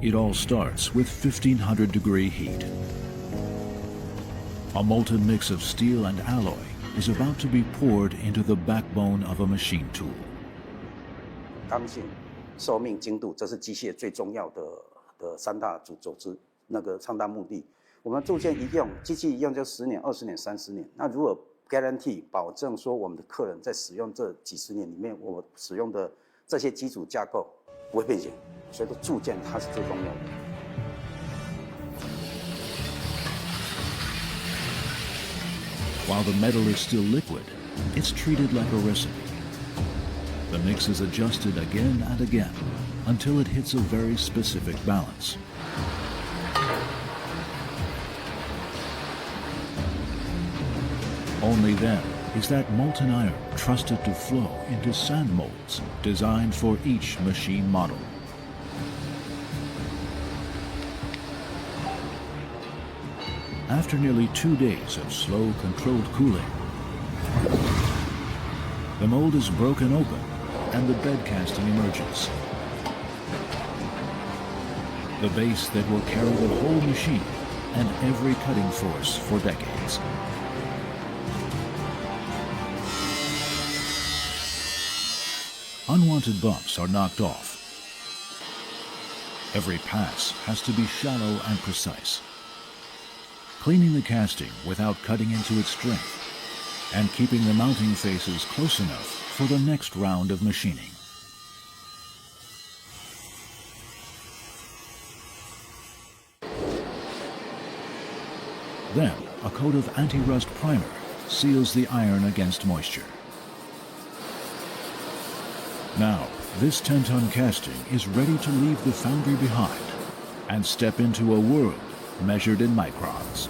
It all starts with 1500-degree heat. A molten mix of steel and alloy is about to be poured into the backbone of a machine tool. 刚性、寿命、精度，这是机械最重要的三大三大目的。我们铸件一用，机器一用就10年、20年、30年。那如果 guarantee 保证说我们的客人在使用这几十年里面，我使用的这些基础架构不会变形，所以说铸件它是最重要的。While the metal is still liquid, it's treated like a recipe. The mix is adjusted again and again until it hits a very specific balance. Only then is that molten iron trusted to flow into sand molds designed for each machine model. After nearly 2 days of slow, controlled cooling, the mold is broken open and the bed casting emerges. The base that will carry the whole machine and every cutting force for decades. Unwanted bumps are knocked off. Every pass has to be shallow and precise. Cleaning the casting without cutting into its strength and keeping the mounting faces close enough for the next round of machining. Then, a coat of anti-rust primer seals the iron against moisture. Now, this 10-ton casting is ready to leave the foundry behind and step into a world measured in microns.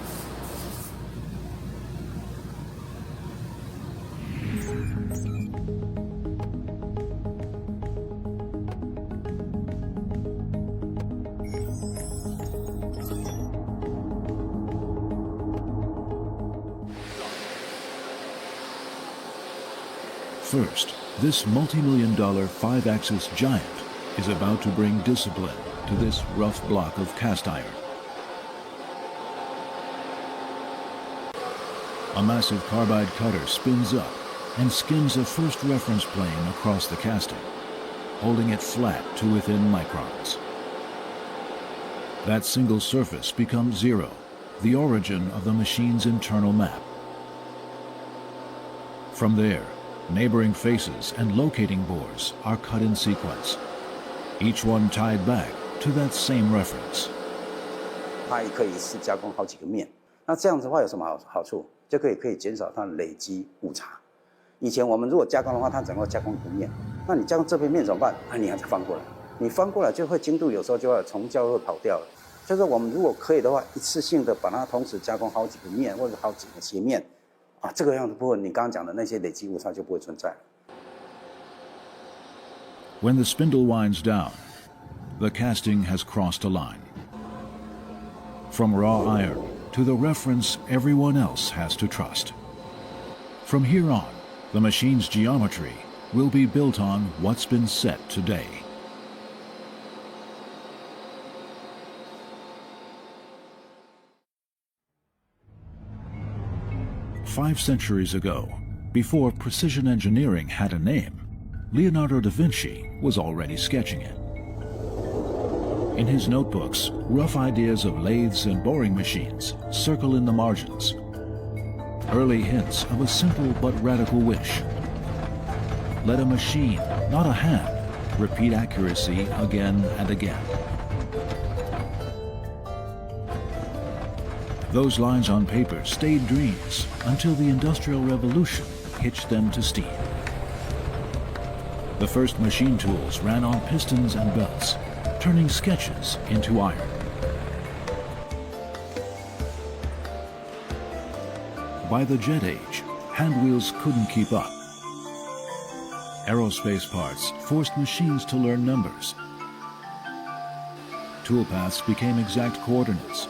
First, this multi-million-dollar 5-axis giant is about to bring discipline to this rough block of cast iron. A massive carbide cutter spins up and skims a first reference plane across the casting, holding it flat to within microns. That single surface becomes zero, the origin of the machine's internal map. From there, neighboring faces and locating bores are cut in sequence, each one tied back to that same reference. 它也可以一次加工好几个面，那这样子的话有什么好处？就可以减少它累积误差。以前我们如果加工的话，它只能够加工一个面，那你加工这片面怎么办？那你还是翻过来，你翻过来就会精度有时候就会从焦会跑掉了。就是我们如果可以的话，一次性的把它同时加工好几个面或者好几个切面。 这个样子部分，你刚刚讲的那些累积误差就不会存在。When the spindle winds down, the casting has crossed a line. From raw iron to the reference everyone else has to trust. From here on, the machine's geometry will be built on what's been set today. Five centuries ago, before precision engineering had a name, Leonardo da Vinci was already sketching it. In his notebooks, rough ideas of lathes and boring machines circle in the margins. Early hints of a simple but radical wish. Let a machine, not a hand, repeat accuracy again and again. Those lines on paper stayed dreams until the Industrial Revolution hitched them to steam. The first machine tools ran on pistons and belts, turning sketches into iron. By the jet age, hand wheels couldn't keep up. Aerospace parts forced machines to learn numbers. Toolpaths became exact coordinates.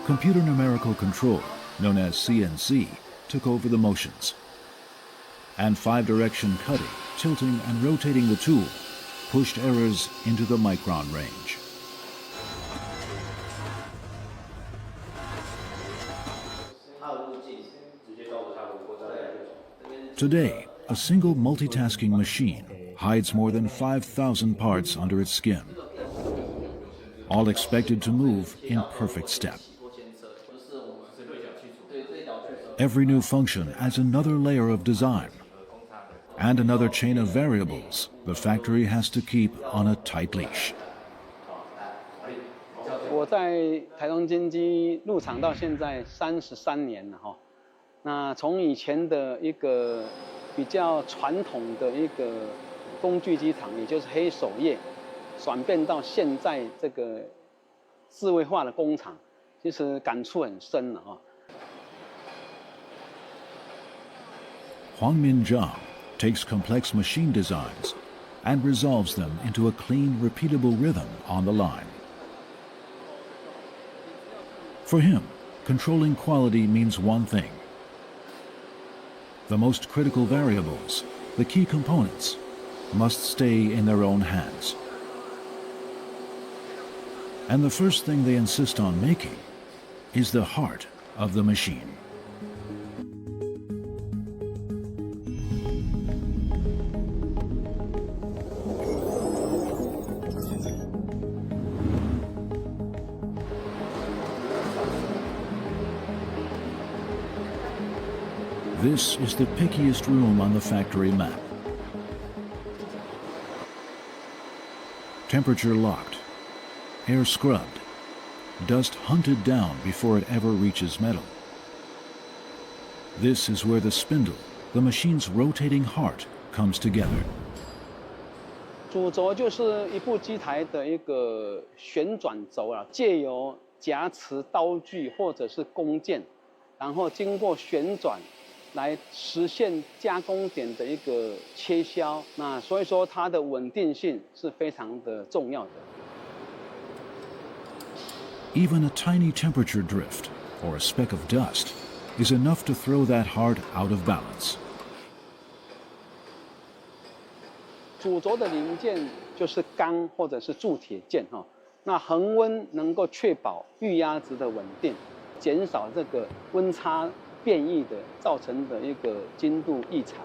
Computer numerical control, known as CNC, took over the motions. And five-direction cutting, tilting, and rotating the tool pushed errors into the micron range. Today, a single multitasking machine hides more than 5,000 parts under its skin, all expected to move in perfect step. Every new function adds another layer of design and another chain of variables the factory has to keep on a tight leash. 我在台中金机入厂到现在33年了哈。那从以前的一个比较传统的一个工具机厂，也就是黑手业，转变到现在这个智慧化的工厂，其实感触很深了啊。Huang Min Zhang takes complex machine designs and resolves them into a clean, repeatable rhythm on the line. For him, controlling quality means one thing. The most critical variables, the key components, must stay in their own hands. And the first thing they insist on making is the heart of the machine. This is the pickiest room on the factory map. Temperature locked, air scrubbed, dust hunted down before it ever reaches metal. This is where the spindle, the machine's rotating heart, comes together. 主轴就是一部机台的一个旋转轴啊，借由夹持刀具或者是弓箭，然后经过旋转来实现加工点的一个切削，那所以说它的稳定性是非常的重要的。Even a tiny temperature drift or a speck of dust is enough to throw that heart out of balance. 主轴的零件就是钢或者是铸铁件哈，那恒温能够确保预压值的稳定，减少这个温差变异的造成的一个精度异常，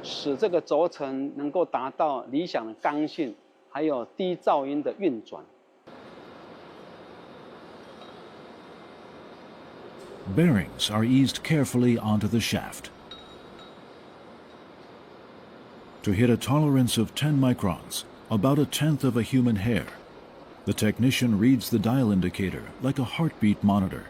使这个轴承能够达到理想的刚性，还有低噪音的运转。Bearings are eased carefully onto the shaft. To hit a tolerance of 10 microns, about a tenth of a human hair, the technician reads the dial indicator like a heartbeat monitor.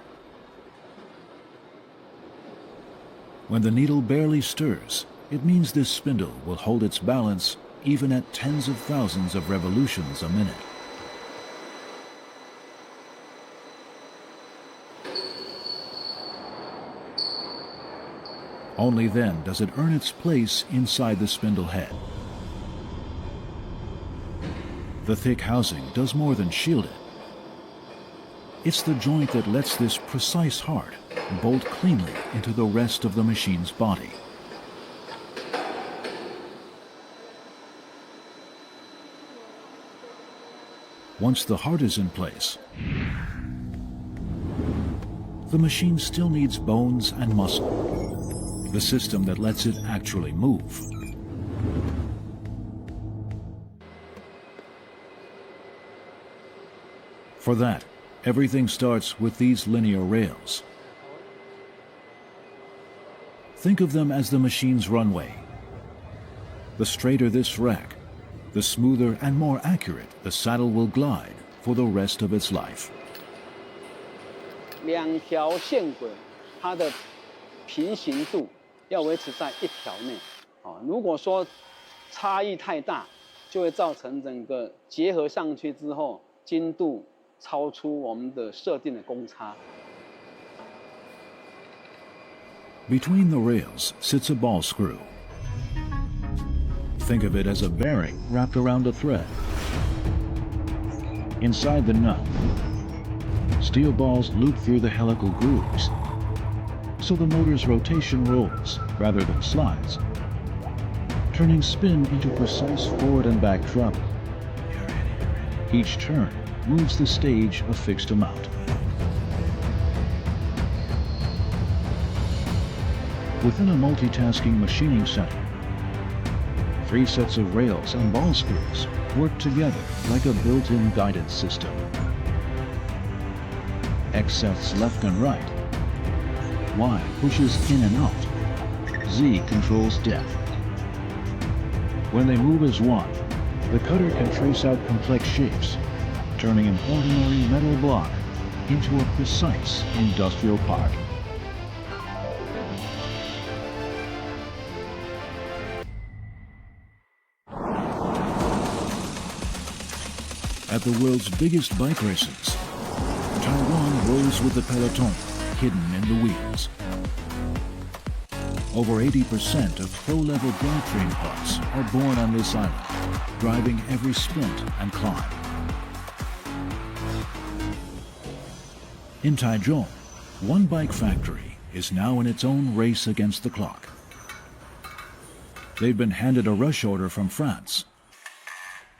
When the needle barely stirs, it means this spindle will hold its balance even at tens of thousands of revolutions a minute. Only then does it earn its place inside the spindle head. The thick housing does more than shield it. It's the joint that lets this precise heart bolt cleanly into the rest of the machine's body. Once the heart is in place, the machine still needs bones and muscle, the system that lets it actually move. For that, everything starts with these linear rails. Think of them as the machine's runway. The straighter this rack, the smoother and more accurate the saddle will glide for the rest of its life. 两条线轨，它的平行度要维持在一条内。如果说差异太大，就会造成整个结合上去之后，精度超出我们的设定的公差。Between the rails sits a ball screw. Think of it as a bearing wrapped around a thread. Inside the nut, steel balls loop through the helical grooves, so the motor's rotation rolls rather than slides, turning spin into precise forward and back travel. Each turn moves the stage a fixed amount. Within a multitasking machining center, 3 sets of rails and ball screws work together like a built-in guidance system. X sets left and right. Y pushes in and out. Z controls depth. When they move as one, the cutter can trace out complex shapes, turning an ordinary metal block into a precise industrial part. At the world's biggest bike races, Taiwan rolls with the peloton hidden in the wheels. Over 80% of pro-level drivetrain parts are born on this island, driving every sprint and climb. In Taichung, one bike factory is now in its own race against the clock. They've been handed a rush order from France.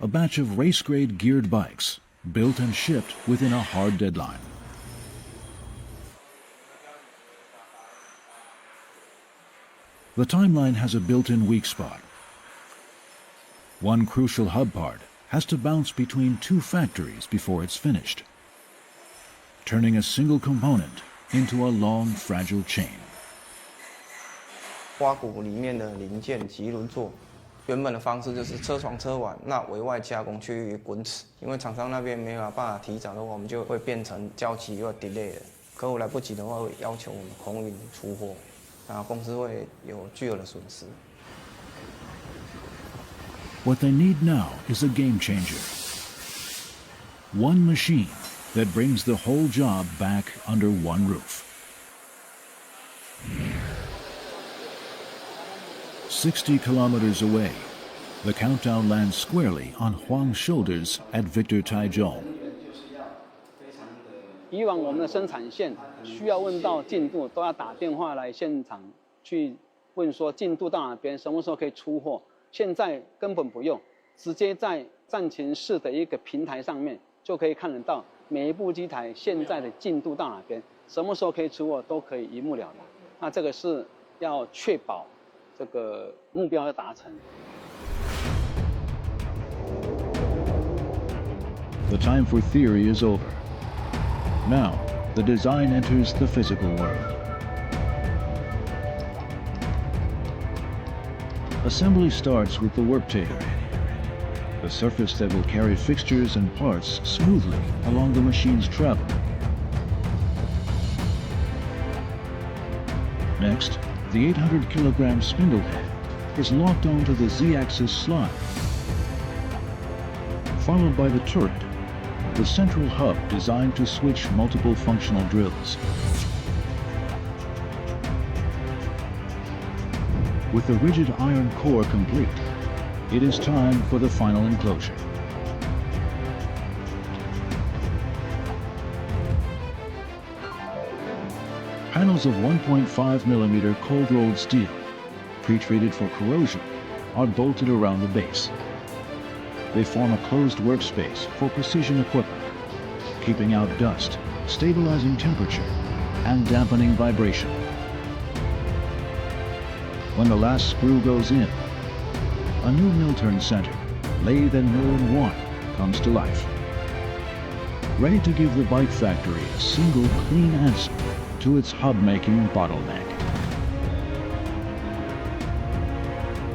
A batch of race-grade geared bikes, built and shipped within a hard deadline. The timeline has a built-in weak spot. One crucial hub part has to bounce between 2 factories before it's finished, turning a single component into a long, fragile chain. 花鼓里面的零件棘轮座，原本的方式就是车床车完，那委外加工去滚齿，因为厂商那边没有办法提早的话，我们就会变成交期又 delay 了。客户来不及的话，会要求我们空运出货，然后公司会有巨额的损失。What they need now is a game changer. One machine that brings the whole job back under one roof. 60 kilometers away, the countdown lands squarely on Huang's shoulders at Victor Taichung. 以往我们的生产线需要问到进度，都要打电话来现场去问说进度到哪边，什么时候可以出货。现在根本不用，直接在战情室的一个平台上面就可以看得到每一部机台现在的进度到哪边，什么时候可以出货都可以一目了然。那这个是要确保这个目标要达成。The time for theory is over. Now, the design enters the physical world. Assembly starts with the work table, the surface that will carry fixtures and parts smoothly along the machine's travel. Next, the 800-kilogram spindle head is locked onto the Z-axis slide, followed by the turret, the central hub designed to switch multiple functional drills. With the rigid iron core complete, it is time for the final enclosure. Panels of 1.5 millimeter cold-rolled steel, pre-treated for corrosion, are bolted around the base. They form a closed workspace for precision equipment, keeping out dust, stabilizing temperature, and dampening vibration. When the last screw goes in, a new mill turn center, lathe and mill in one, comes to life. Ready to give the bike factory a single clean answer to its hub-making bottleneck.